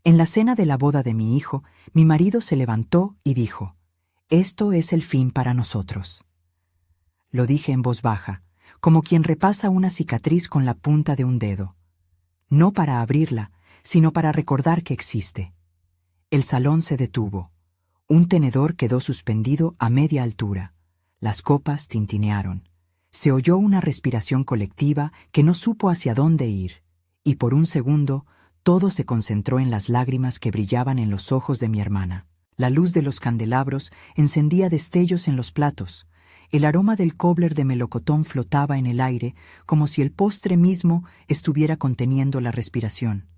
En la cena de la boda de mi hijo, mi marido se levantó y dijo: «Esto es el fin para nosotros». Lo dije en voz baja, como quien repasa una cicatriz con la punta de un dedo. No para abrirla, sino para recordar que existe. El salón se detuvo. Un tenedor quedó suspendido a media altura. Las copas tintinearon. Se oyó una respiración colectiva que no supo hacia dónde ir, y por un segundo todo se concentró en las lágrimas que brillaban en los ojos de mi hermana. La luz de los candelabros encendía destellos en los platos. El aroma del cobbler de melocotón flotaba en el aire como si el postre mismo estuviera conteniendo la respiración.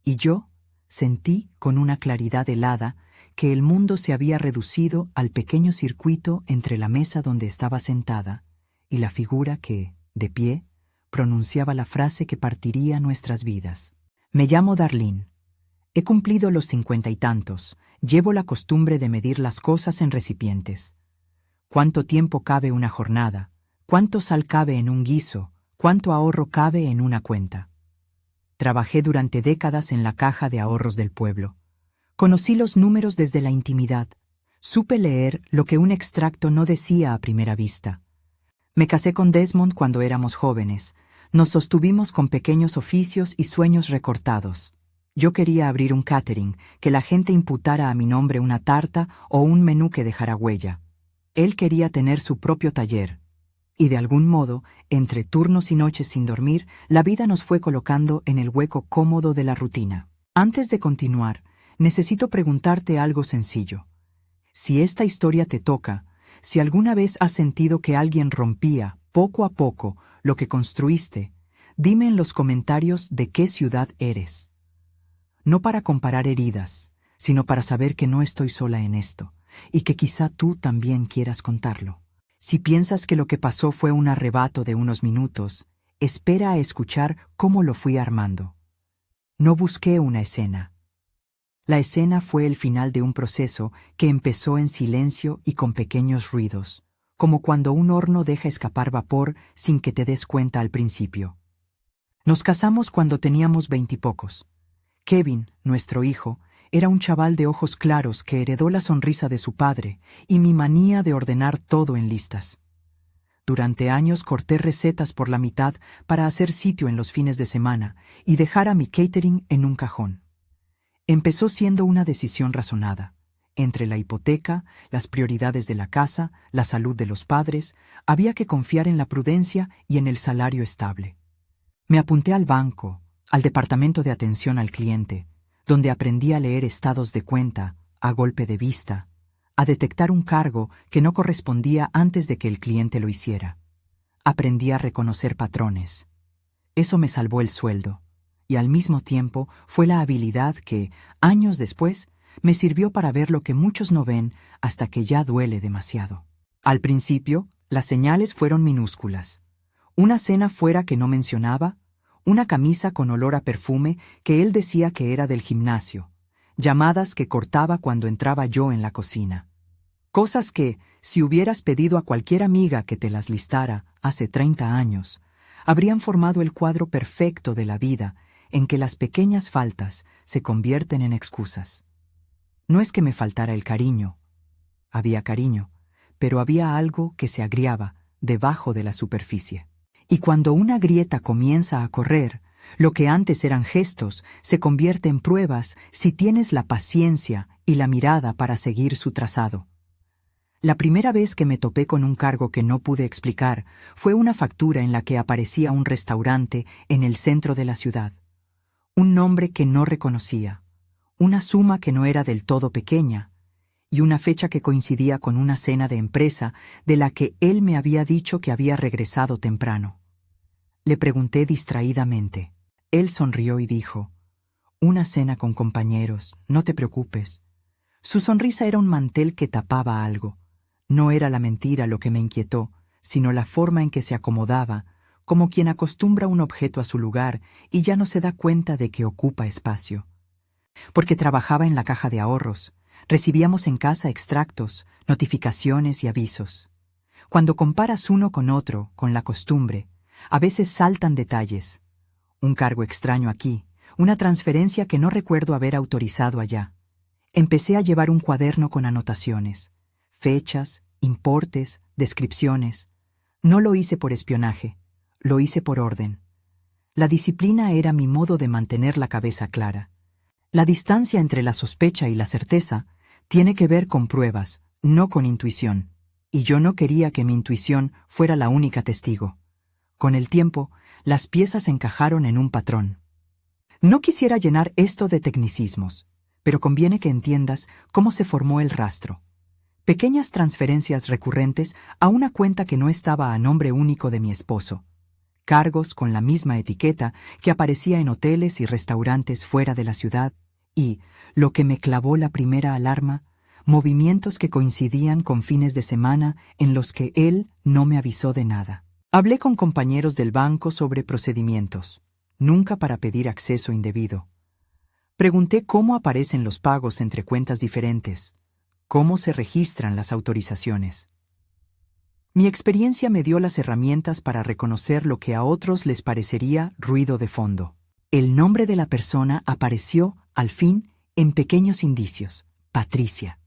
Y yo sentí con una claridad helada que el mundo se había reducido al pequeño circuito entre la mesa donde estaba sentada y la figura que, de pie, pronunciaba la frase que partiría nuestras vidas. Me llamo Darlene. He cumplido los 50 y tantos. Llevo la costumbre de medir las cosas en recipientes. ¿Cuánto tiempo cabe una jornada? ¿Cuánto sal cabe en un guiso? ¿Cuánto ahorro cabe en una cuenta? Trabajé durante décadas en la caja de ahorros del pueblo. Conocí los números desde la intimidad. Supe leer lo que un extracto no decía a primera vista. Me casé con Desmond cuando éramos jóvenes. Nos sostuvimos con pequeños oficios y sueños recortados. Yo quería abrir un catering, que la gente imputara a mi nombre una tarta o un menú que dejara huella. Él quería tener su propio taller. Y de algún modo, entre turnos y noches sin dormir, la vida nos fue colocando en el hueco cómodo de la rutina. Antes de continuar, necesito preguntarte algo sencillo. Si esta historia te toca, si alguna vez has sentido que alguien rompía, poco a poco, lo que construiste, dime en los comentarios de qué ciudad eres. No para comparar heridas, sino para saber que no estoy sola en esto, y que quizá tú también quieras contarlo. Si piensas que lo que pasó fue un arrebato de unos minutos, espera a escuchar cómo lo fui armando. No busqué una escena. La escena fue el final de un proceso que empezó en silencio y con pequeños ruidos, como cuando un horno deja escapar vapor sin que te des cuenta al principio. Nos casamos cuando teníamos 20 y pocos. Kevin, nuestro hijo, era un chaval de ojos claros que heredó la sonrisa de su padre y mi manía de ordenar todo en listas. Durante años corté recetas por la mitad para hacer sitio en los fines de semana y dejar a mi catering en un cajón. Empezó siendo una decisión razonada. Entre la hipoteca, las prioridades de la casa, la salud de los padres, había que confiar en la prudencia y en el salario estable. Me apunté al banco, al departamento de atención al cliente, donde aprendí a leer estados de cuenta, a golpe de vista, a detectar un cargo que no correspondía antes de que el cliente lo hiciera. Aprendí a reconocer patrones. Eso me salvó el sueldo, y al mismo tiempo fue la habilidad que, años después, me sirvió para ver lo que muchos no ven hasta que ya duele demasiado. Al principio, las señales fueron minúsculas. Una cena fuera que no mencionaba, una camisa con olor a perfume que él decía que era del gimnasio, llamadas que cortaba cuando entraba yo en la cocina. Cosas que, si hubieras pedido a cualquier amiga que te las listara hace 30 años, habrían formado el cuadro perfecto de la vida en que las pequeñas faltas se convierten en excusas. No es que me faltara el cariño. Había cariño, pero había algo que se agriaba debajo de la superficie. Y cuando una grieta comienza a correr, lo que antes eran gestos se convierte en pruebas si tienes la paciencia y la mirada para seguir su trazado. La primera vez que me topé con un cargo que no pude explicar fue una factura en la que aparecía un restaurante en el centro de la ciudad. Un nombre que no reconocía, una suma que no era del todo pequeña, y una fecha que coincidía con una cena de empresa de la que él me había dicho que había regresado temprano. Le pregunté distraídamente. Él sonrió y dijo: «Una cena con compañeros, no te preocupes». Su sonrisa era un mantel que tapaba algo. No era la mentira lo que me inquietó, sino la forma en que se acomodaba, como quien acostumbra un objeto a su lugar y ya no se da cuenta de que ocupa espacio. Porque trabajaba en la caja de ahorros, recibíamos en casa extractos, notificaciones y avisos. Cuando comparas uno con otro, con la costumbre, a veces saltan detalles. Un cargo extraño aquí, una transferencia que no recuerdo haber autorizado allá. Empecé a llevar un cuaderno con anotaciones, fechas, importes, descripciones. No lo hice por espionaje, lo hice por orden. La disciplina era mi modo de mantener la cabeza clara. La distancia entre la sospecha y la certeza tiene que ver con pruebas, no con intuición, y yo no quería que mi intuición fuera la única testigo. Con el tiempo, las piezas encajaron en un patrón. No quisiera llenar esto de tecnicismos, pero conviene que entiendas cómo se formó el rastro. Pequeñas transferencias recurrentes a una cuenta que no estaba a nombre único de mi esposo. Cargos con la misma etiqueta que aparecía en hoteles y restaurantes fuera de la ciudad y, lo que me clavó la primera alarma, movimientos que coincidían con fines de semana en los que él no me avisó de nada. Hablé con compañeros del banco sobre procedimientos, nunca para pedir acceso indebido. Pregunté cómo aparecen los pagos entre cuentas diferentes, cómo se registran las autorizaciones. Mi experiencia me dio las herramientas para reconocer lo que a otros les parecería ruido de fondo. El nombre de la persona apareció, al fin, en pequeños indicios: Patricia.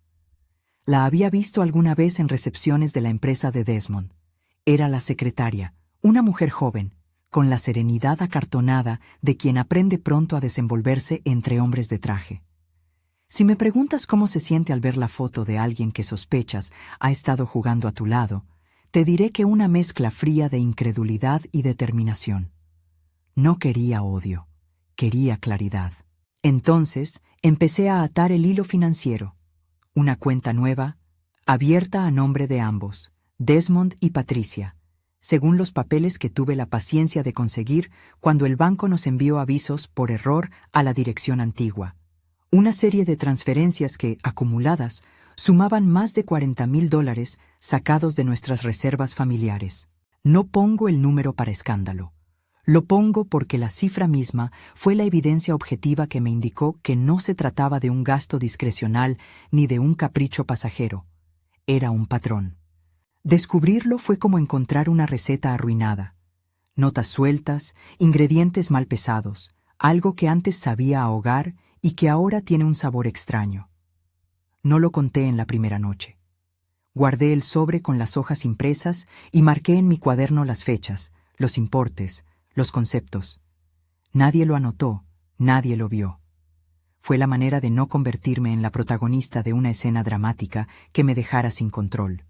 La había visto alguna vez en recepciones de la empresa de Desmond. Era la secretaria, una mujer joven, con la serenidad acartonada de quien aprende pronto a desenvolverse entre hombres de traje. Si me preguntas cómo se siente al ver la foto de alguien que sospechas ha estado jugando a tu lado, te diré que una mezcla fría de incredulidad y determinación. No quería odio, quería claridad. Entonces empecé a atar el hilo financiero. Una cuenta nueva, abierta a nombre de ambos, Desmond y Patricia, según los papeles que tuve la paciencia de conseguir cuando el banco nos envió avisos por error a la dirección antigua. Una serie de transferencias que, acumuladas, sumaban más de $40,000 sacados de nuestras reservas familiares. No pongo el número para escándalo. Lo pongo porque la cifra misma fue la evidencia objetiva que me indicó que no se trataba de un gasto discrecional ni de un capricho pasajero. Era un patrón. Descubrirlo fue como encontrar una receta arruinada. Notas sueltas, ingredientes mal pesados, algo que antes sabía ahogar y que ahora tiene un sabor extraño. No lo conté en la primera noche. Guardé el sobre con las hojas impresas y marqué en mi cuaderno las fechas, los importes, los conceptos. Nadie lo anotó, nadie lo vio. Fue la manera de no convertirme en la protagonista de una escena dramática que me dejara sin control.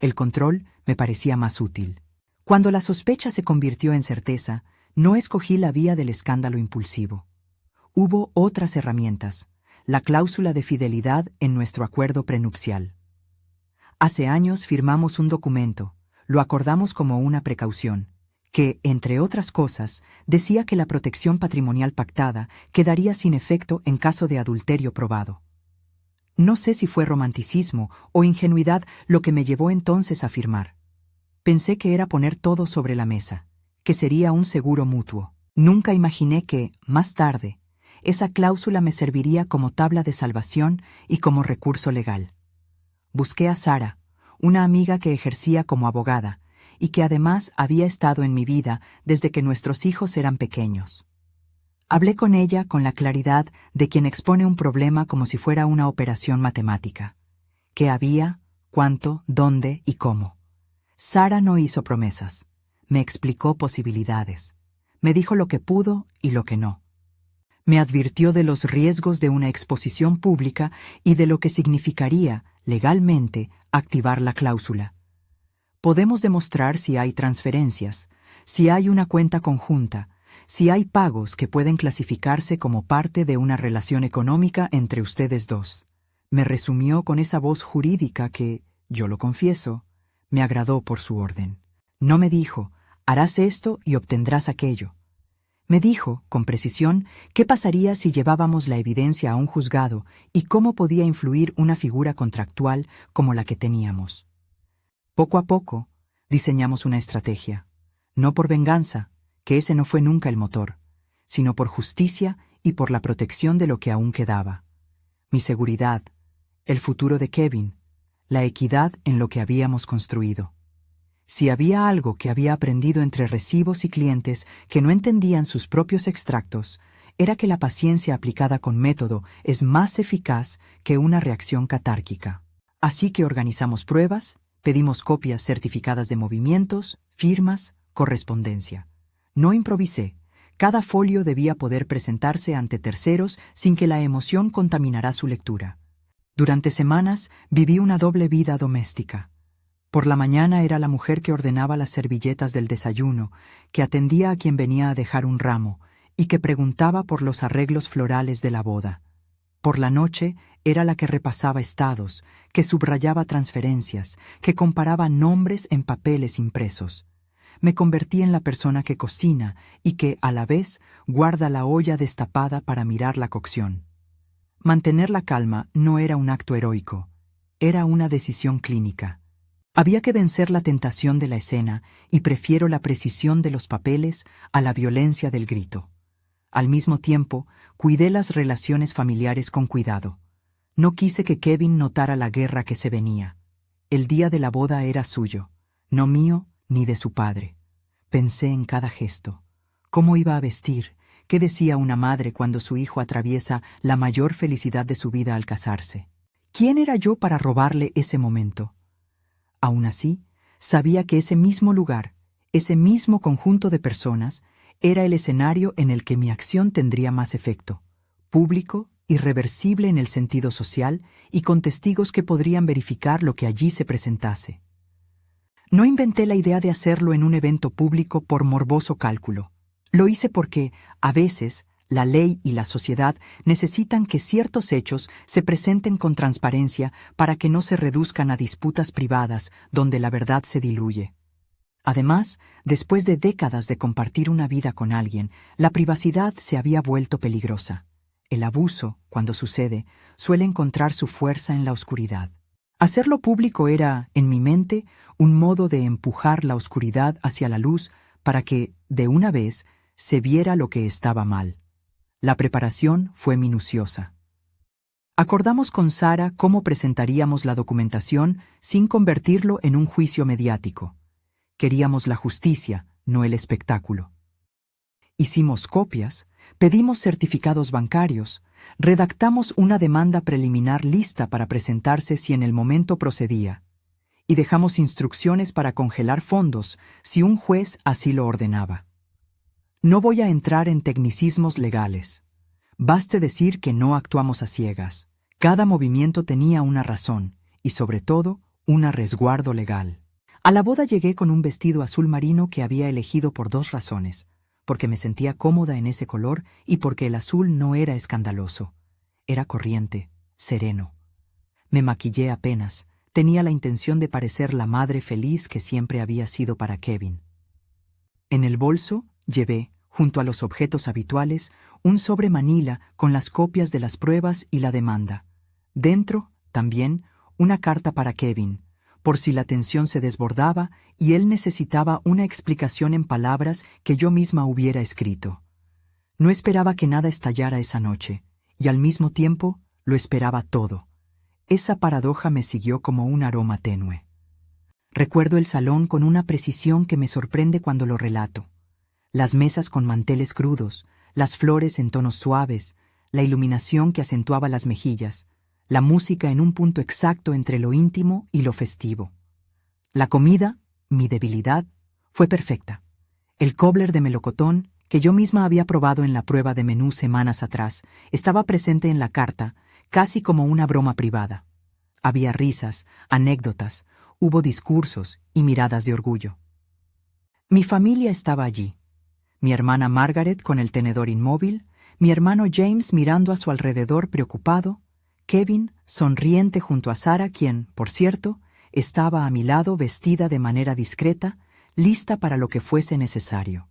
El control me parecía más útil. Cuando la sospecha se convirtió en certeza, no escogí la vía del escándalo impulsivo. Hubo otras herramientas, la cláusula de fidelidad en nuestro acuerdo prenupcial. Hace años firmamos un documento, lo acordamos como una precaución, que, entre otras cosas, decía que la protección patrimonial pactada quedaría sin efecto en caso de adulterio probado. No sé si fue romanticismo o ingenuidad lo que me llevó entonces a firmar. Pensé que era poner todo sobre la mesa, que sería un seguro mutuo. Nunca imaginé que, más tarde, esa cláusula me serviría como tabla de salvación y como recurso legal. Busqué a Sara, una amiga que ejercía como abogada y que además había estado en mi vida desde que nuestros hijos eran pequeños. Hablé con ella con la claridad de quien expone un problema como si fuera una operación matemática. ¿Qué había, cuánto, dónde y cómo? Sara no hizo promesas. Me explicó posibilidades. Me dijo lo que pudo y lo que no. Me advirtió de los riesgos de una exposición pública y de lo que significaría, legalmente, activar la cláusula. Podemos demostrar si hay transferencias, si hay una cuenta conjunta, si hay pagos que pueden clasificarse como parte de una relación económica entre ustedes dos. Me resumió con esa voz jurídica que, yo lo confieso, me agradó por su orden. No me dijo, harás esto y obtendrás aquello. Me dijo, con precisión, qué pasaría si llevábamos la evidencia a un juzgado y cómo podía influir una figura contractual como la que teníamos. Poco a poco, diseñamos una estrategia, no por venganza, que ese no fue nunca el motor, sino por justicia y por la protección de lo que aún quedaba. Mi seguridad, el futuro de Kevin, la equidad en lo que habíamos construido. Si había algo que había aprendido entre recibos y clientes que no entendían sus propios extractos, era que la paciencia aplicada con método es más eficaz que una reacción catárquica. Así que organizamos pruebas, pedimos copias certificadas de movimientos, firmas, correspondencia. No improvisé. Cada folio debía poder presentarse ante terceros sin que la emoción contaminara su lectura. Durante semanas viví una doble vida doméstica. Por la mañana era la mujer que ordenaba las servilletas del desayuno, que atendía a quien venía a dejar un ramo y que preguntaba por los arreglos florales de la boda. Por la noche era la que repasaba estados, que subrayaba transferencias, que comparaba nombres en papeles impresos. Me convertí en la persona que cocina y que, a la vez, guarda la olla destapada para mirar la cocción. Mantener la calma no era un acto heroico, era una decisión clínica. Había que vencer la tentación de la escena y prefiero la precisión de los papeles a la violencia del grito. Al mismo tiempo, cuidé las relaciones familiares con cuidado. No quise que Kevin notara la guerra que se venía. El día de la boda era suyo, no mío ni de su padre. Pensé en cada gesto. ¿Cómo iba a vestir? ¿Qué decía una madre cuando su hijo atraviesa la mayor felicidad de su vida al casarse? ¿Quién era yo para robarle ese momento? Aún así, sabía que ese mismo lugar, ese mismo conjunto de personas, era el escenario en el que mi acción tendría más efecto, público, irreversible en el sentido social y con testigos que podrían verificar lo que allí se presentase. No inventé la idea de hacerlo en un evento público por morboso cálculo. Lo hice porque, a veces, la ley y la sociedad necesitan que ciertos hechos se presenten con transparencia para que no se reduzcan a disputas privadas donde la verdad se diluye. Además, después de décadas de compartir una vida con alguien, la privacidad se había vuelto peligrosa. El abuso, cuando sucede, suele encontrar su fuerza en la oscuridad. Hacerlo público era, en mi mente, un modo de empujar la oscuridad hacia la luz para que, de una vez, se viera lo que estaba mal. La preparación fue minuciosa. Acordamos con Sara cómo presentaríamos la documentación sin convertirlo en un juicio mediático. Queríamos la justicia, no el espectáculo. Hicimos copias, pedimos certificados bancarios, redactamos una demanda preliminar lista para presentarse si en el momento procedía, y dejamos instrucciones para congelar fondos si un juez así lo ordenaba. No voy a entrar en tecnicismos legales. Baste decir que no actuamos a ciegas. Cada movimiento tenía una razón, y sobre todo, un resguardo legal. A la boda llegué con un vestido azul marino que había elegido por dos razones, porque me sentía cómoda en ese color y porque el azul no era escandaloso. Era corriente, sereno. Me maquillé apenas, tenía la intención de parecer la madre feliz que siempre había sido para Kevin. En el bolso llevé, junto a los objetos habituales, un sobre manila con las copias de las pruebas y la demanda. Dentro, también, una carta para Kevin, por si la tensión se desbordaba y él necesitaba una explicación en palabras que yo misma hubiera escrito. No esperaba que nada estallara esa noche, y al mismo tiempo lo esperaba todo. Esa paradoja me siguió como un aroma tenue. Recuerdo el salón con una precisión que me sorprende cuando lo relato. Las mesas con manteles crudos, las flores en tonos suaves, la iluminación que acentuaba las mejillas, la música en un punto exacto entre lo íntimo y lo festivo. La comida, mi debilidad, fue perfecta. El cobbler de melocotón, que yo misma había probado en la prueba de menú semanas atrás, estaba presente en la carta, casi como una broma privada. Había risas, anécdotas, hubo discursos y miradas de orgullo. Mi familia estaba allí. Mi hermana Margaret con el tenedor inmóvil, mi hermano James mirando a su alrededor preocupado, Kevin sonriente junto a Sara, quien, por cierto, estaba a mi lado vestida de manera discreta, lista para lo que fuese necesario.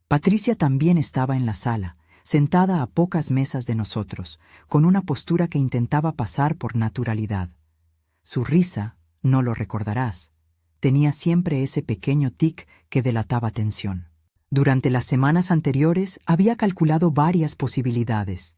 Patricia también estaba en la sala, sentada a pocas mesas de nosotros, con una postura que intentaba pasar por naturalidad. Su risa, no lo recordarás, tenía siempre ese pequeño tic que delataba tensión. Durante las semanas anteriores había calculado varias posibilidades.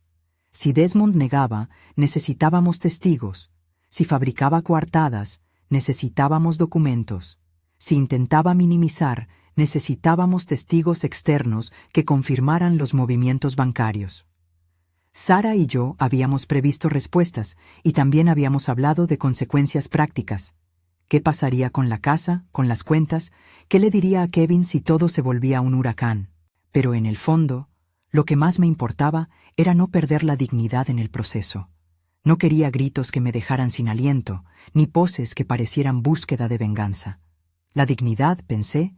Si Desmond negaba, necesitábamos testigos. Si fabricaba coartadas, necesitábamos documentos. Si intentaba minimizar, Necesitábamos testigos externos que confirmaran los movimientos bancarios. Sara y yo habíamos previsto respuestas y también habíamos hablado de consecuencias prácticas. ¿Qué pasaría con la casa, con las cuentas? ¿Qué le diría a Kevin si todo se volvía un huracán? Pero en el fondo, lo que más me importaba era no perder la dignidad en el proceso. No quería gritos que me dejaran sin aliento, ni poses que parecieran búsqueda de venganza. La dignidad, pensé,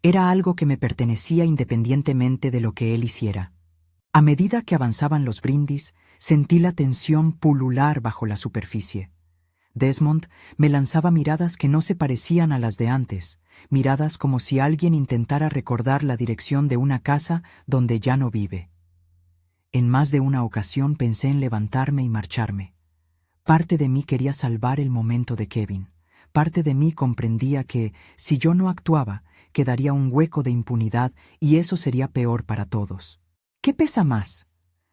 era algo que me pertenecía independientemente de lo que él hiciera. A medida que avanzaban los brindis, sentí la tensión pulular bajo la superficie. Desmond me lanzaba miradas que no se parecían a las de antes, miradas como si alguien intentara recordar la dirección de una casa donde ya no vive. En más de una ocasión pensé en levantarme y marcharme. Parte de mí quería salvar el momento de Kevin. Parte de mí comprendía que, si yo no actuaba, quedaría un hueco de impunidad y eso sería peor para todos. ¿Qué pesa más?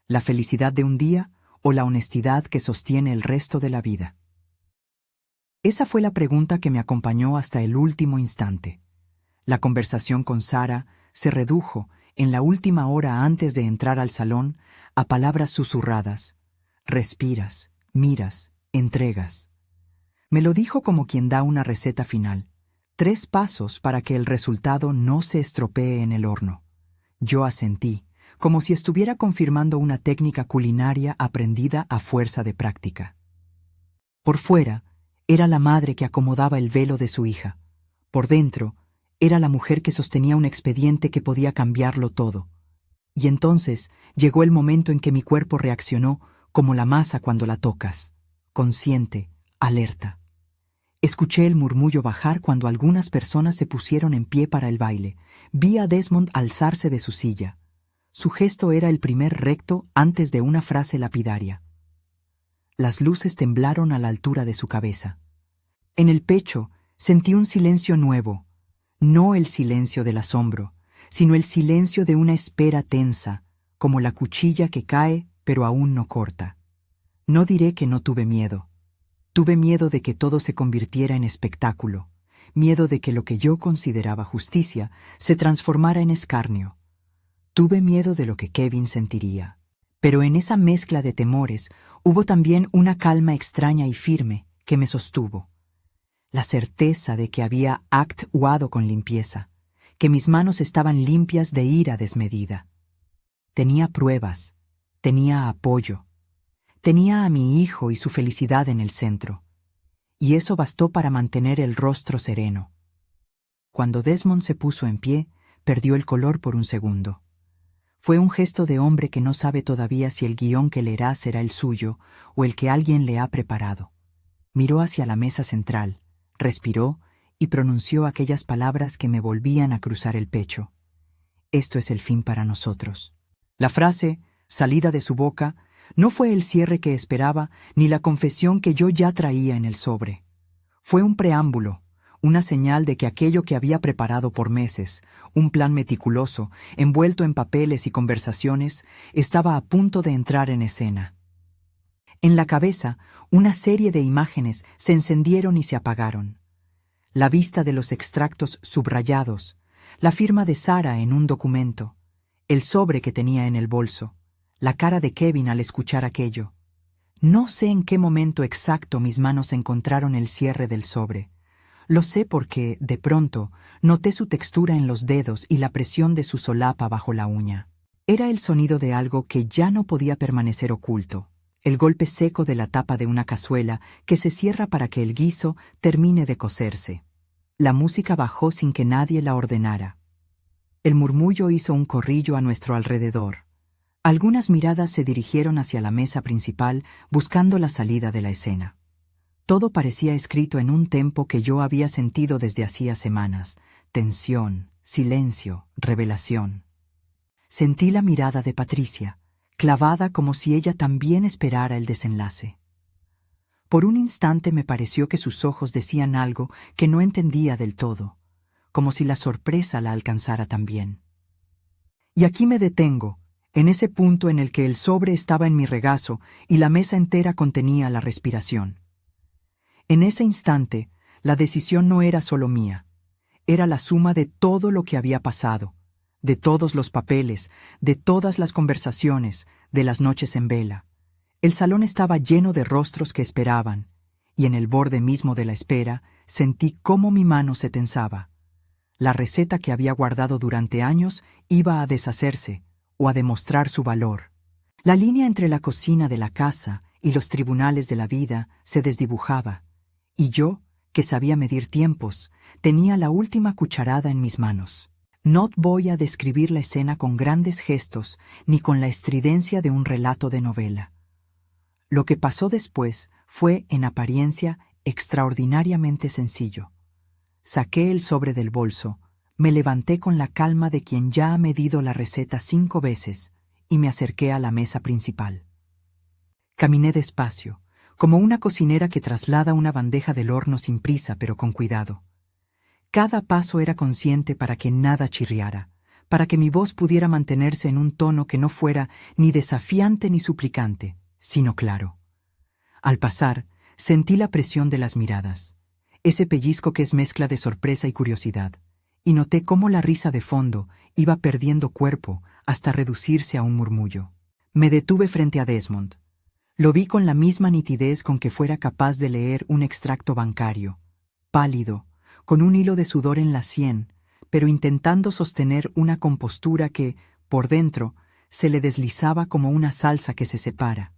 ¿La felicidad de un día o la honestidad que sostiene el resto de la vida? Esa fue la pregunta que me acompañó hasta el último instante. La conversación con Sara se redujo, en la última hora antes de entrar al salón, a palabras susurradas. Respiras, miras, entregas. Me lo dijo como quien da una receta final. 3 pasos para que el resultado no se estropee en el horno. Yo asentí, como si estuviera confirmando una técnica culinaria aprendida a fuerza de práctica. Por fuera, era la madre que acomodaba el velo de su hija. Por dentro, era la mujer que sostenía un expediente que podía cambiarlo todo. Y entonces llegó el momento en que mi cuerpo reaccionó como la masa cuando la tocas, consciente, alerta. Escuché el murmullo bajar cuando algunas personas se pusieron en pie para el baile. Vi a Desmond alzarse de su silla. Su gesto era el primer recto antes de una frase lapidaria. Las luces temblaron a la altura de su cabeza. En el pecho sentí un silencio nuevo, no el silencio del asombro, sino el silencio de una espera tensa, como la cuchilla que cae pero aún no corta. No diré que no tuve miedo. Tuve miedo de que todo se convirtiera en espectáculo, miedo de que lo que yo consideraba justicia se transformara en escarnio. Tuve miedo de lo que Kevin sentiría. Pero en esa mezcla de temores hubo también una calma extraña y firme que me sostuvo. La certeza de que había actuado con limpieza, que mis manos estaban limpias de ira desmedida. Tenía pruebas, tenía apoyo, tenía a mi hijo y su felicidad en el centro, y eso bastó para mantener el rostro sereno. Cuando Desmond se puso en pie, perdió el color por un segundo. Fue un gesto de hombre que no sabe todavía si el guión que leerá será el suyo o el que alguien le ha preparado. Miró hacia la mesa central, respiró y pronunció aquellas palabras que me volvían a cruzar el pecho. Esto es el fin para nosotros. La frase, salida de su boca, no fue el cierre que esperaba ni la confesión que yo ya traía en el sobre. Fue un preámbulo, una señal de que aquello que había preparado por meses, un plan meticuloso, envuelto en papeles y conversaciones, estaba a punto de entrar en escena. En la cabeza, una serie de imágenes se encendieron y se apagaron. La vista de los extractos subrayados, la firma de Sara en un documento, el sobre que tenía en el bolso, la cara de Kevin al escuchar aquello. No sé en qué momento exacto mis manos encontraron el cierre del sobre. Lo sé porque, de pronto, noté su textura en los dedos y la presión de su solapa bajo la uña. Era el sonido de algo que ya no podía permanecer oculto, el golpe seco de la tapa de una cazuela que se cierra para que el guiso termine de cocerse. La música bajó sin que nadie la ordenara. El murmullo hizo un corrillo a nuestro alrededor. Algunas miradas se dirigieron hacia la mesa principal buscando la salida de la escena. Todo parecía escrito en un tempo que yo había sentido desde hacía semanas. Tensión, silencio, revelación. Sentí la mirada de Patricia, clavada como si ella también esperara el desenlace. Por un instante me pareció que sus ojos decían algo que no entendía del todo, como si la sorpresa la alcanzara también. Y aquí me detengo, en ese punto en el que el sobre estaba en mi regazo y la mesa entera contenía la respiración. En ese instante, la decisión no era solo mía. Era la suma de todo lo que había pasado, de todos los papeles, de todas las conversaciones, de las noches en vela. El salón estaba lleno de rostros que esperaban, y en el borde mismo de la espera sentí cómo mi mano se tensaba. La receta que había guardado durante años iba a deshacerse o a demostrar su valor. La línea entre la cocina de la casa y los tribunales de la vida se desdibujaba, y yo, que sabía medir tiempos, tenía la última cucharada en mis manos. No voy a describir la escena con grandes gestos ni con la estridencia de un relato de novela. Lo que pasó después fue, en apariencia, extraordinariamente sencillo. Saqué el sobre del bolso, me levanté con la calma de quien ya ha medido la receta 5 veces y me acerqué a la mesa principal. Caminé despacio, como una cocinera que traslada una bandeja del horno sin prisa pero con cuidado. Cada paso era consciente para que nada chirriara, para que mi voz pudiera mantenerse en un tono que no fuera ni desafiante ni suplicante, sino claro. Al pasar, sentí la presión de las miradas, ese pellizco que es mezcla de sorpresa y curiosidad, y noté cómo la risa de fondo iba perdiendo cuerpo hasta reducirse a un murmullo. Me detuve frente a Desmond. Lo vi con la misma nitidez con que fuera capaz de leer un extracto bancario, pálido, con un hilo de sudor en la sien, pero intentando sostener una compostura que, por dentro, se le deslizaba como una salsa que se separa.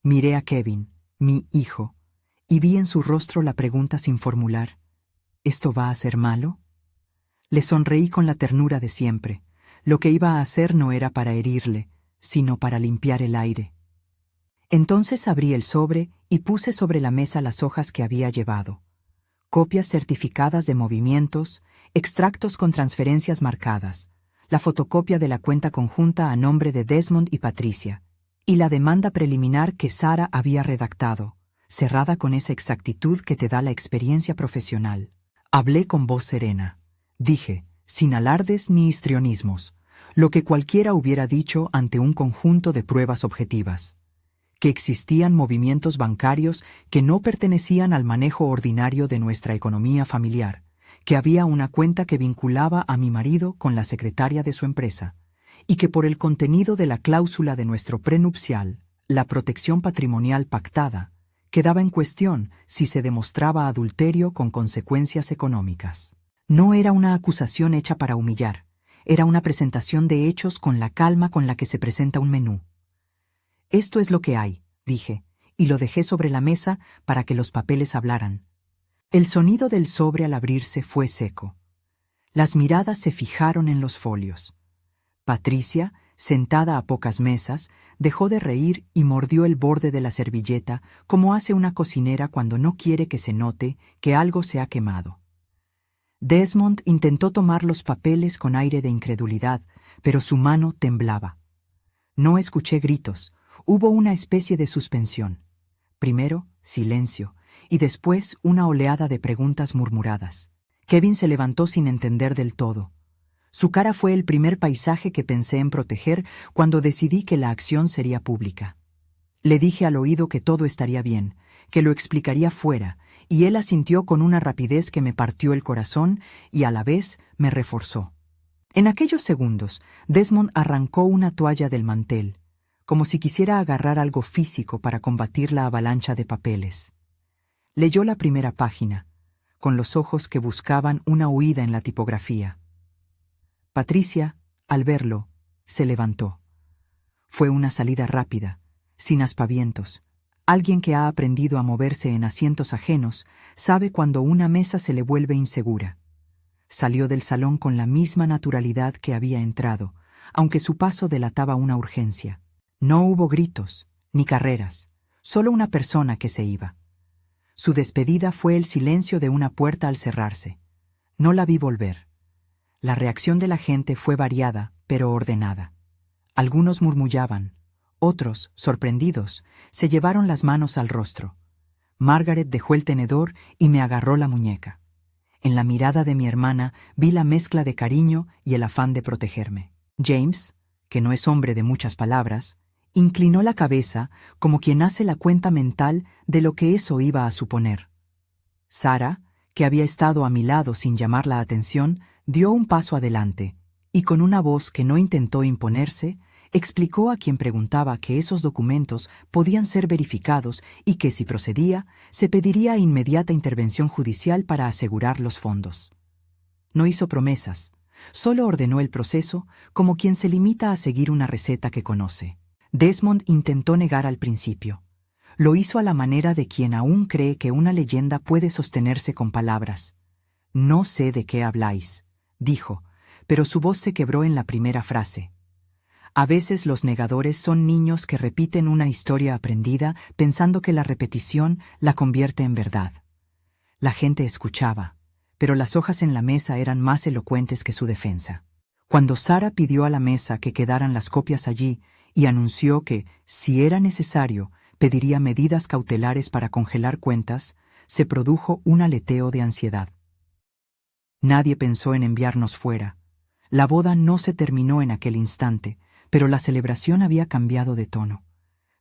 Miré a Kevin, mi hijo, y vi en su rostro la pregunta sin formular: ¿esto va a ser malo? Le sonreí con la ternura de siempre. Lo que iba a hacer no era para herirle, sino para limpiar el aire. Entonces abrí el sobre y puse sobre la mesa las hojas que había llevado. Copias certificadas de movimientos, extractos con transferencias marcadas, la fotocopia de la cuenta conjunta a nombre de Desmond y Patricia, y la demanda preliminar que Sara había redactado, cerrada con esa exactitud que te da la experiencia profesional. Hablé con voz serena. Dije, sin alardes ni histrionismos, lo que cualquiera hubiera dicho ante un conjunto de pruebas objetivas: que existían movimientos bancarios que no pertenecían al manejo ordinario de nuestra economía familiar, que había una cuenta que vinculaba a mi marido con la secretaria de su empresa, y que por el contenido de la cláusula de nuestro prenupcial, la protección patrimonial pactada, quedaba en cuestión si se demostraba adulterio con consecuencias económicas. No era una acusación hecha para humillar, era una presentación de hechos con la calma con la que se presenta un menú. Esto es lo que hay, dije, y lo dejé sobre la mesa para que los papeles hablaran. El sonido del sobre al abrirse fue seco. Las miradas se fijaron en los folios. Patricia, sentada a pocas mesas, dejó de reír y mordió el borde de la servilleta como hace una cocinera cuando no quiere que se note que algo se ha quemado. Desmond intentó tomar los papeles con aire de incredulidad, pero su mano temblaba. No escuché gritos. Hubo una especie de suspensión. Primero, silencio, y después una oleada de preguntas murmuradas. Kevin se levantó sin entender del todo. Su cara fue el primer paisaje que pensé en proteger cuando decidí que la acción sería pública. Le dije al oído que todo estaría bien, que lo explicaría fuera, y él asintió con una rapidez que me partió el corazón y a la vez me reforzó. En aquellos segundos, Desmond arrancó una toalla del mantel, como si quisiera agarrar algo físico para combatir la avalancha de papeles. Leyó la primera página, con los ojos que buscaban una huida en la tipografía. Patricia, al verlo, se levantó. Fue una salida rápida, sin aspavientos. Alguien que ha aprendido a moverse en asientos ajenos sabe cuando una mesa se le vuelve insegura. Salió del salón con la misma naturalidad que había entrado, aunque su paso delataba una urgencia. No hubo gritos, ni carreras, solo una persona que se iba. Su despedida fue el silencio de una puerta al cerrarse. No la vi volver. La reacción de la gente fue variada, pero ordenada. Algunos murmullaban, otros, sorprendidos, se llevaron las manos al rostro. Margaret dejó el tenedor y me agarró la muñeca. En la mirada de mi hermana vi la mezcla de cariño y el afán de protegerme. James, que no es hombre de muchas palabras, inclinó la cabeza como quien hace la cuenta mental de lo que eso iba a suponer. Sara, que había estado a mi lado sin llamar la atención, dio un paso adelante, y con una voz que no intentó imponerse, explicó a quien preguntaba que esos documentos podían ser verificados y que si procedía, se pediría inmediata intervención judicial para asegurar los fondos. No hizo promesas, solo ordenó el proceso como quien se limita a seguir una receta que conoce. Desmond intentó negar al principio. Lo hizo a la manera de quien aún cree que una leyenda puede sostenerse con palabras. «No sé de qué habláis», dijo, pero su voz se quebró en la primera frase. A veces los negadores son niños que repiten una historia aprendida pensando que la repetición la convierte en verdad. La gente escuchaba, pero las hojas en la mesa eran más elocuentes que su defensa. Cuando Sara pidió a la mesa que quedaran las copias allí y anunció que, si era necesario, pediría medidas cautelares para congelar cuentas, se produjo un aleteo de ansiedad. Nadie pensó en enviarnos fuera. La boda no se terminó en aquel instante, pero la celebración había cambiado de tono.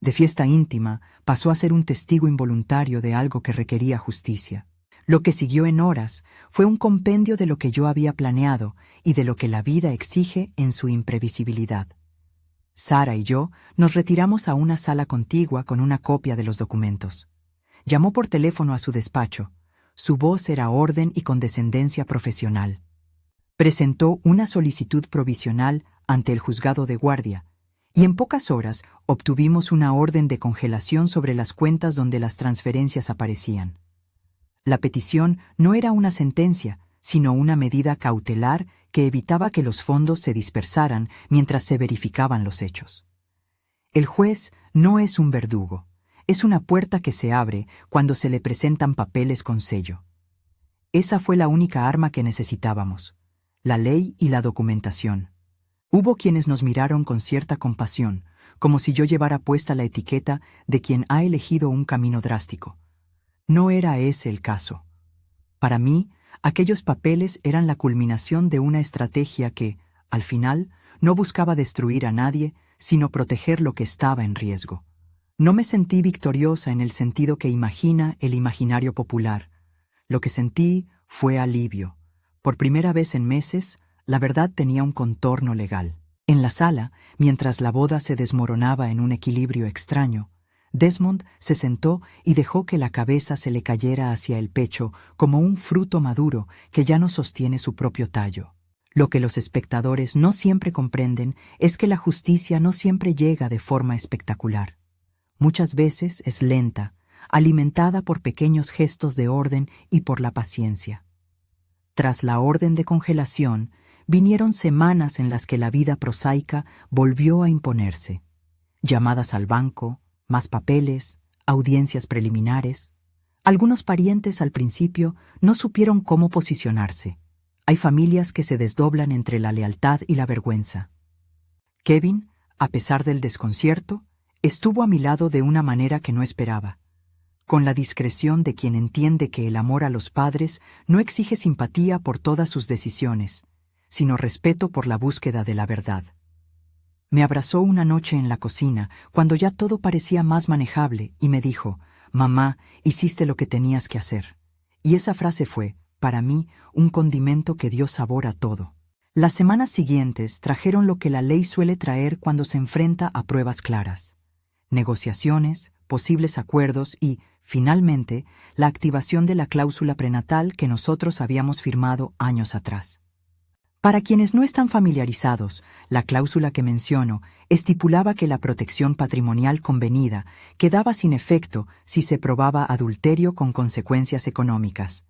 De fiesta íntima pasó a ser un testigo involuntario de algo que requería justicia. Lo que siguió en horas fue un compendio de lo que yo había planeado y de lo que la vida exige en su imprevisibilidad. Sara y yo nos retiramos a una sala contigua con una copia de los documentos. Llamó por teléfono a su despacho. Su voz era orden y condescendencia profesional. Presentó una solicitud provisional ante el juzgado de guardia, y en pocas horas obtuvimos una orden de congelación sobre las cuentas donde las transferencias aparecían. La petición no era una sentencia, sino una medida cautelar que evitaba que los fondos se dispersaran mientras se verificaban los hechos. El juez no es un verdugo, es una puerta que se abre cuando se le presentan papeles con sello. Esa fue la única arma que necesitábamos, la ley y la documentación. Hubo quienes nos miraron con cierta compasión, como si yo llevara puesta la etiqueta de quien ha elegido un camino drástico. No era ese el caso. Para mí, aquellos papeles eran la culminación de una estrategia que, al final, no buscaba destruir a nadie, sino proteger lo que estaba en riesgo. No me sentí victoriosa en el sentido que imagina el imaginario popular. Lo que sentí fue alivio. Por primera vez en meses, la verdad tenía un contorno legal. En la sala, mientras la boda se desmoronaba en un equilibrio extraño, Desmond se sentó y dejó que la cabeza se le cayera hacia el pecho como un fruto maduro que ya no sostiene su propio tallo. Lo que los espectadores no siempre comprenden es que la justicia no siempre llega de forma espectacular. Muchas veces es lenta, alimentada por pequeños gestos de orden y por la paciencia. Tras la orden de congelación, vinieron semanas en las que la vida prosaica volvió a imponerse. Llamadas al banco, más papeles, audiencias preliminares. Algunos parientes al principio no supieron cómo posicionarse. Hay familias que se desdoblan entre la lealtad y la vergüenza. Kevin, a pesar del desconcierto, estuvo a mi lado de una manera que no esperaba. Con la discreción de quien entiende que el amor a los padres no exige simpatía por todas sus decisiones, sino respeto por la búsqueda de la verdad. Me abrazó una noche en la cocina, cuando ya todo parecía más manejable, y me dijo, «Mamá, hiciste lo que tenías que hacer». Y esa frase fue, para mí, un condimento que dio sabor a todo. Las semanas siguientes trajeron lo que la ley suele traer cuando se enfrenta a pruebas claras: negociaciones, posibles acuerdos y, finalmente, la activación de la cláusula prenatal que nosotros habíamos firmado años atrás. Para quienes no están familiarizados, la cláusula que menciono estipulaba que la protección patrimonial convenida quedaba sin efecto si se probaba adulterio con consecuencias económicas.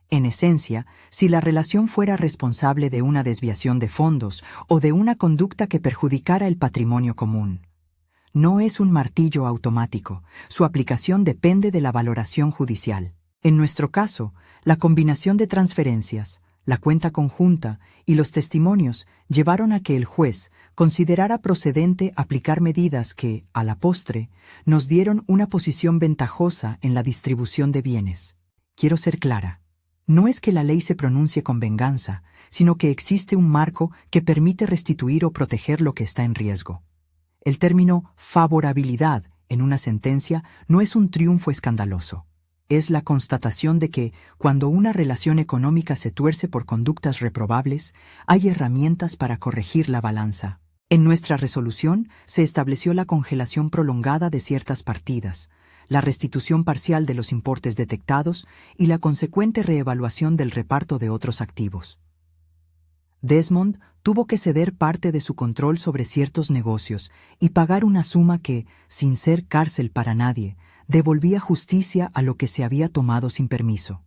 En esencia, si la relación fuera responsable de una desviación de fondos o de una conducta que perjudicara el patrimonio común. No es un martillo automático, su aplicación depende de la valoración judicial. En nuestro caso, la combinación de transferencias, la cuenta conjunta y los testimonios llevaron a que el juez considerara procedente aplicar medidas que, a la postre, nos dieron una posición ventajosa en la distribución de bienes. Quiero ser clara. No es que la ley se pronuncie con venganza, sino que existe un marco que permite restituir o proteger lo que está en riesgo. El término favorabilidad en una sentencia no es un triunfo escandaloso. es la constatación de que, cuando una relación económica se tuerce por conductas reprobables, hay herramientas para corregir la balanza. En nuestra resolución se estableció la congelación prolongada de ciertas partidas, la restitución parcial de los importes detectados y la consecuente reevaluación del reparto de otros activos. Desmond tuvo que ceder parte de su control sobre ciertos negocios y pagar una suma que, sin ser cárcel para nadie, devolvía justicia a lo que se había tomado sin permiso.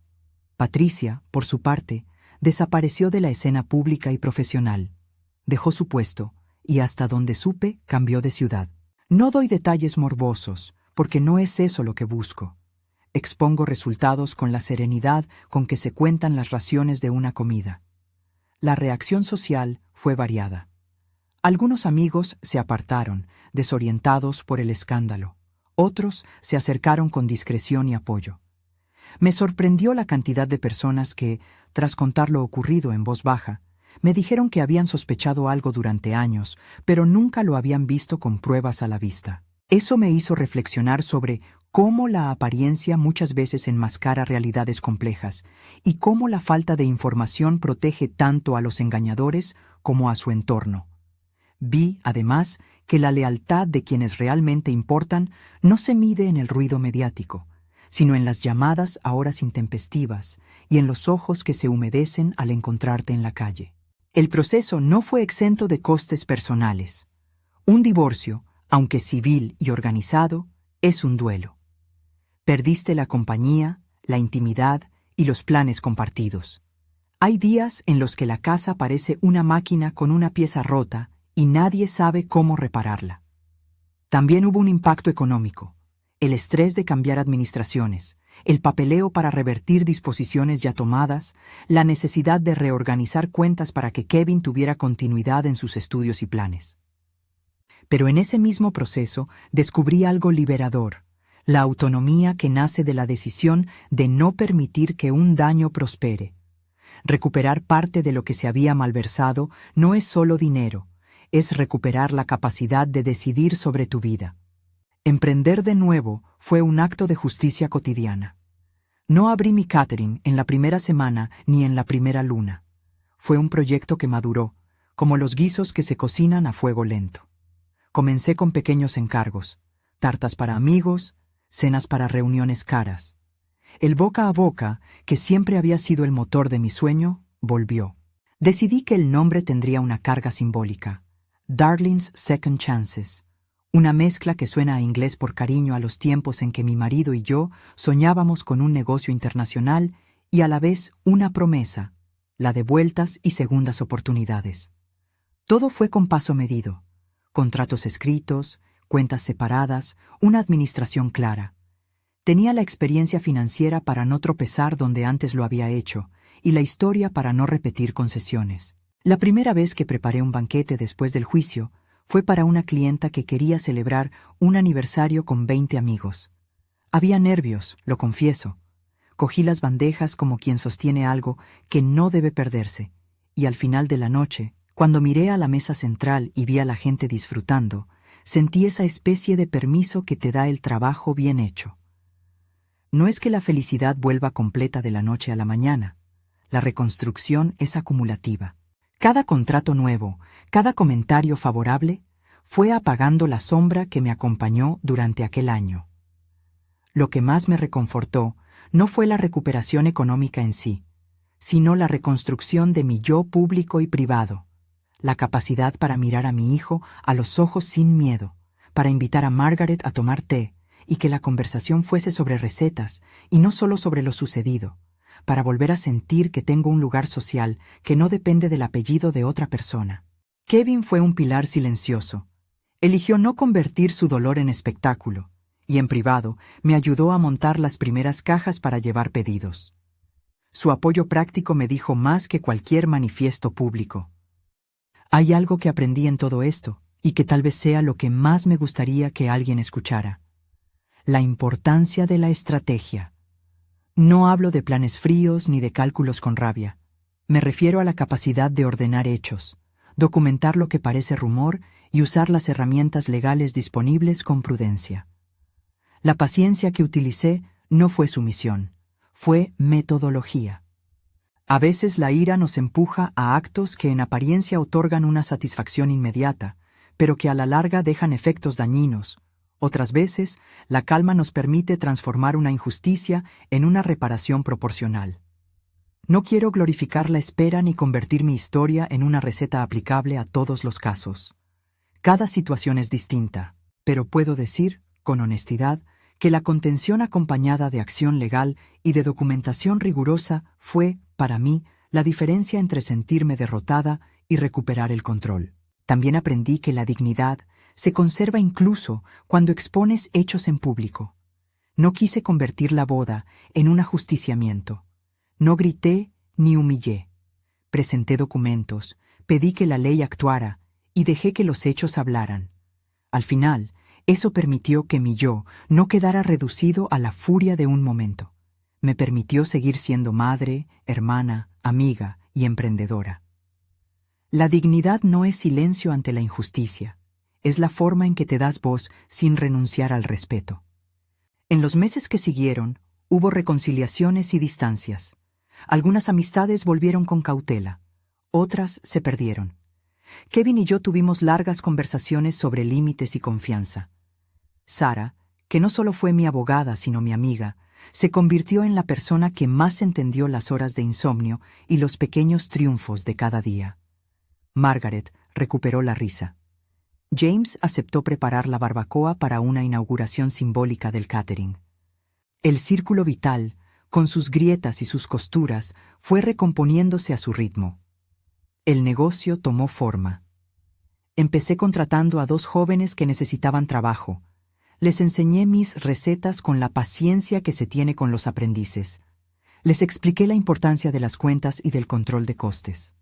Patricia, por su parte, desapareció de la escena pública y profesional. Dejó su puesto y, hasta donde supe, cambió de ciudad. No doy detalles morbosos, porque no es eso lo que busco. Expongo resultados con la serenidad con que se cuentan las raciones de una comida. La reacción social fue variada. Algunos amigos se apartaron, desorientados por el escándalo. Otros se acercaron con discreción y apoyo. Me sorprendió la cantidad de personas que, tras contar lo ocurrido en voz baja, me dijeron que habían sospechado algo durante años, pero nunca lo habían visto con pruebas a la vista. Eso me hizo reflexionar sobre cómo la apariencia muchas veces enmascara realidades complejas y cómo la falta de información protege tanto a los engañadores como a su entorno. Vi, además, que la lealtad de quienes realmente importan no se mide en el ruido mediático, sino en las llamadas a horas intempestivas y en los ojos que se humedecen al encontrarte en la calle. El proceso no fue exento de costes personales. Un divorcio, aunque civil y organizado, es un duelo. Perdiste la compañía, la intimidad y los planes compartidos. Hay días en los que la casa parece una máquina con una pieza rota y nadie sabe cómo repararla. También hubo un impacto económico, el estrés de cambiar administraciones, el papeleo para revertir disposiciones ya tomadas, la necesidad de reorganizar cuentas para que Kevin tuviera continuidad en sus estudios y planes. Pero en ese mismo proceso descubrí algo liberador, la autonomía que nace de la decisión de no permitir que un daño prospere. Recuperar parte de lo que se había malversado no es solo dinero, es recuperar la capacidad de decidir sobre tu vida. Emprender de nuevo fue un acto de justicia cotidiana. No abrí mi catering en la primera semana ni en la primera luna. Fue un proyecto que maduró, como los guisos que se cocinan a fuego lento. Comencé con pequeños encargos, tartas para amigos, cenas para reuniones caras. El boca a boca, que siempre había sido el motor de mi sueño, volvió. Decidí que el nombre tendría una carga simbólica. Darling's Second Chances, una mezcla que suena a inglés por cariño a los tiempos en que mi marido y yo soñábamos con un negocio internacional y a la vez una promesa, la de vueltas y segundas oportunidades. Todo fue con paso medido, contratos escritos, cuentas separadas, una administración clara. Tenía la experiencia financiera para no tropezar donde antes lo había hecho y la historia para no repetir concesiones. La primera vez que preparé un banquete después del juicio fue para una clienta que quería celebrar un aniversario con 20 amigos. Había nervios, lo confieso. Cogí las bandejas como quien sostiene algo que no debe perderse, y al final de la noche, cuando miré a la mesa central y vi a la gente disfrutando, sentí esa especie de permiso que te da el trabajo bien hecho. No es que la felicidad vuelva completa de la noche a la mañana. La reconstrucción es acumulativa. Cada contrato nuevo, cada comentario favorable, fue apagando la sombra que me acompañó durante aquel año. Lo que más me reconfortó no fue la recuperación económica en sí, sino la reconstrucción de mi yo público y privado, la capacidad para mirar a mi hijo a los ojos sin miedo, para invitar a Margaret a tomar té y que la conversación fuese sobre recetas y no solo sobre lo sucedido, para volver a sentir que tengo un lugar social que no depende del apellido de otra persona. Kevin fue un pilar silencioso. Eligió no convertir su dolor en espectáculo, y en privado me ayudó a montar las primeras cajas para llevar pedidos. Su apoyo práctico me dijo más que cualquier manifiesto público. Hay algo que aprendí en todo esto, y que tal vez sea lo que más me gustaría que alguien escuchara. La importancia de la estrategia. No hablo de planes fríos ni de cálculos con rabia. Me refiero a la capacidad de ordenar hechos, documentar lo que parece rumor y usar las herramientas legales disponibles con prudencia. La paciencia que utilicé No fue sumisión, fue metodología. A veces la ira nos empuja a actos que en apariencia otorgan una satisfacción inmediata, pero que a la larga dejan efectos dañinos. Otras veces, la calma nos permite transformar una injusticia en una reparación proporcional. No quiero glorificar la espera ni convertir mi historia en una receta aplicable a todos los casos. Cada situación es distinta, pero puedo decir, con honestidad, que la contención acompañada de acción legal y de documentación rigurosa fue, para mí, la diferencia entre sentirme derrotada y recuperar el control. También aprendí que la dignidad se conserva incluso cuando expones hechos en público. No quise convertir la boda en un ajusticiamiento. No grité ni humillé. Presenté documentos, pedí que la ley actuara y dejé que los hechos hablaran. Al final, eso permitió que mi yo no quedara reducido a la furia de un momento. Me permitió seguir siendo madre, hermana, amiga y emprendedora. La dignidad no es silencio ante la injusticia, es la forma en que te das voz sin renunciar al respeto. En los meses que siguieron, hubo reconciliaciones y distancias. Algunas amistades volvieron con cautela, otras se perdieron. Kevin y yo tuvimos largas conversaciones sobre límites y confianza. Sara, que no solo fue mi abogada sino mi amiga, se convirtió en la persona que más entendió las horas de insomnio y los pequeños triunfos de cada día. Margaret recuperó la risa. James aceptó preparar la barbacoa para una inauguración simbólica del catering. El círculo vital, con sus grietas y sus costuras, fue recomponiéndose a su ritmo. El negocio tomó forma. Empecé contratando a 2 jóvenes que necesitaban trabajo. Les enseñé mis recetas con la paciencia que se tiene con los aprendices. Les expliqué la importancia de las cuentas y del control de costes.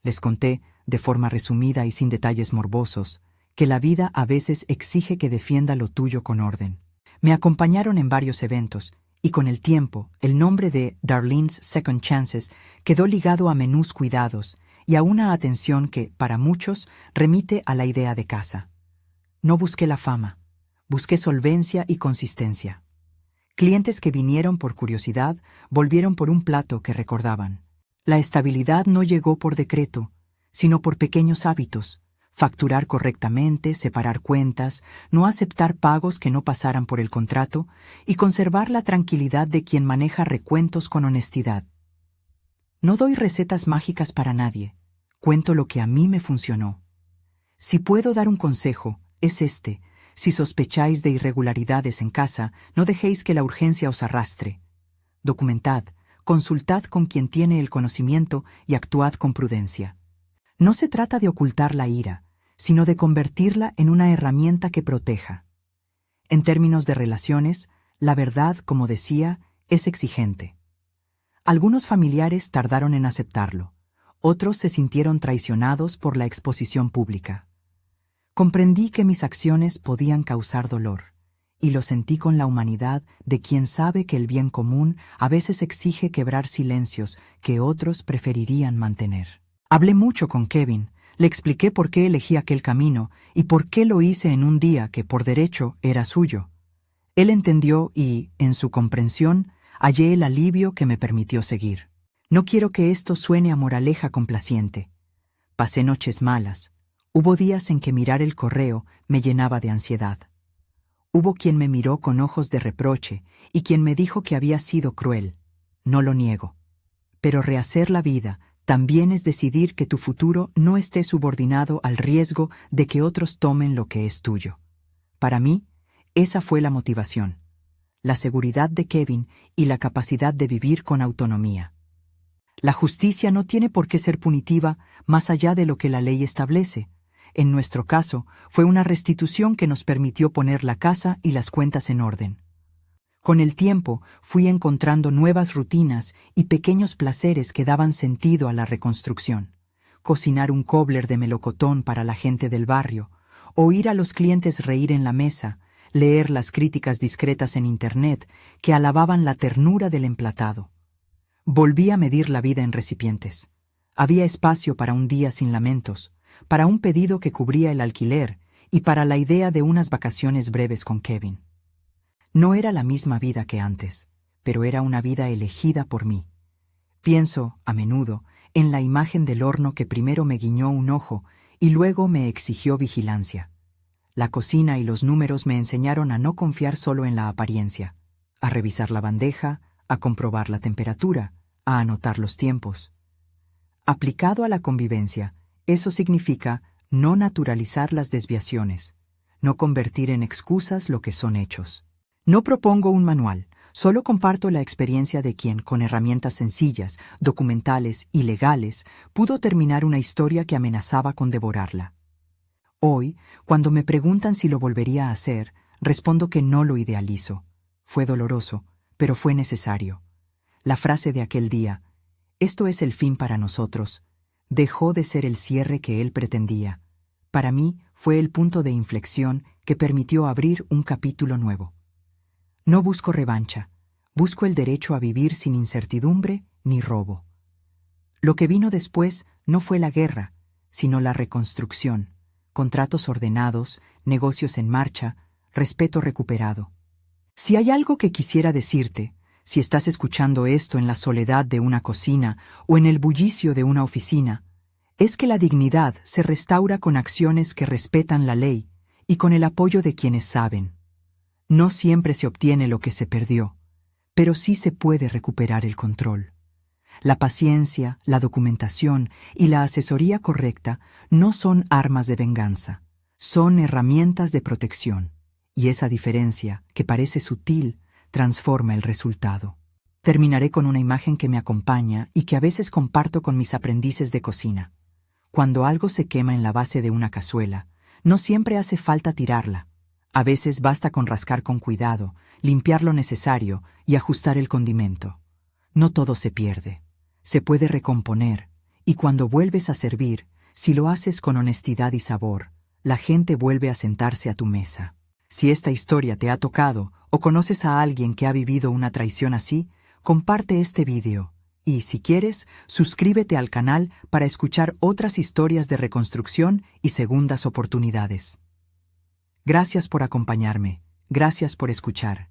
Les conté, de forma resumida y sin detalles morbosos, que la vida a veces exige que defienda lo tuyo con orden. Me acompañaron en varios eventos, y con el tiempo, el nombre de Darlene's Second Chances quedó ligado a menús cuidados y a una atención que, para muchos, remite a la idea de casa. No busqué la fama, busqué solvencia y consistencia. Clientes que vinieron por curiosidad volvieron por un plato que recordaban. La estabilidad no llegó por decreto, sino por pequeños hábitos: facturar correctamente, separar cuentas, no aceptar pagos que no pasaran por el contrato y conservar la tranquilidad de quien maneja recuentos con honestidad. No doy recetas mágicas para nadie, cuento lo que a mí me funcionó. Si puedo dar un consejo, es este: si sospecháis de irregularidades en casa, no dejéis que la urgencia os arrastre. Documentad, consultad con quien tiene el conocimiento y actuad con prudencia. No se trata de ocultar la ira, sino de convertirla en una herramienta que proteja. En términos de relaciones, la verdad, como decía, es exigente. Algunos familiares tardaron en aceptarlo, otros se sintieron traicionados por la exposición pública. Comprendí que mis acciones podían causar dolor, y lo sentí con la humanidad de quien sabe que el bien común a veces exige quebrar silencios que otros preferirían mantener. Hablé mucho con Kevin, le expliqué por qué elegí aquel camino y por qué lo hice en un día que por derecho era suyo. Él entendió y, en su comprensión, hallé el alivio que me permitió seguir. No quiero que esto suene a moraleja complaciente. Pasé noches malas. Hubo días en que mirar el correo me llenaba de ansiedad. Hubo quien me miró con ojos de reproche y quien me dijo que había sido cruel. No lo niego. Pero rehacer la vida también es decidir que tu futuro no esté subordinado al riesgo de que otros tomen lo que es tuyo. Para mí, esa fue la motivación: la seguridad de Kevin y la capacidad de vivir con autonomía. La justicia no tiene por qué ser punitiva más allá de lo que la ley establece. En nuestro caso, fue una restitución que nos permitió poner la casa y las cuentas en orden. Con el tiempo fui encontrando nuevas rutinas y pequeños placeres que daban sentido a la reconstrucción. Cocinar un cobbler de melocotón para la gente del barrio, oír a los clientes reír en la mesa, leer las críticas discretas en Internet que alababan la ternura del emplatado. Volví a medir la vida en recipientes. Había espacio para un día sin lamentos, para un pedido que cubría el alquiler y para la idea de unas vacaciones breves con Kevin. No era la misma vida que antes, pero era una vida elegida por mí. Pienso, a menudo, en la imagen del horno que primero me guiñó un ojo y luego me exigió vigilancia. La cocina y los números me enseñaron a no confiar solo en la apariencia, a revisar la bandeja, a comprobar la temperatura, a anotar los tiempos. Aplicado a la convivencia, eso significa no naturalizar las desviaciones, no convertir en excusas lo que son hechos. No propongo un manual, solo comparto la experiencia de quien, con herramientas sencillas, documentales y legales, pudo terminar una historia que amenazaba con devorarla. Hoy, cuando me preguntan si lo volvería a hacer, respondo que no lo idealizo. Fue doloroso, pero fue necesario. La frase de aquel día, «Esto es el fin para nosotros», dejó de ser el cierre que él pretendía. Para mí fue el punto de inflexión que permitió abrir un capítulo nuevo. No busco revancha, busco el derecho a vivir sin incertidumbre ni robo. Lo que vino después no fue la guerra, sino la reconstrucción, contratos ordenados, negocios en marcha, respeto recuperado. Si hay algo que quisiera decirte, si estás escuchando esto en la soledad de una cocina o en el bullicio de una oficina, es que la dignidad se restaura con acciones que respetan la ley y con el apoyo de quienes saben. No siempre se obtiene lo que se perdió, pero sí se puede recuperar el control. La paciencia, la documentación y la asesoría correcta no son armas de venganza, son herramientas de protección, y esa diferencia, que parece sutil, transforma el resultado. Terminaré con una imagen que me acompaña y que a veces comparto con mis aprendices de cocina. Cuando algo se quema en la base de una cazuela, no siempre hace falta tirarla. A veces basta con rascar con cuidado, limpiar lo necesario y ajustar el condimento. No todo se pierde. Se puede recomponer, y cuando vuelves a servir, si lo haces con honestidad y sabor, la gente vuelve a sentarse a tu mesa. Si esta historia te ha tocado o conoces a alguien que ha vivido una traición así, comparte este video y, si quieres, suscríbete al canal para escuchar otras historias de reconstrucción y segundas oportunidades. Gracias por acompañarme, gracias por escuchar.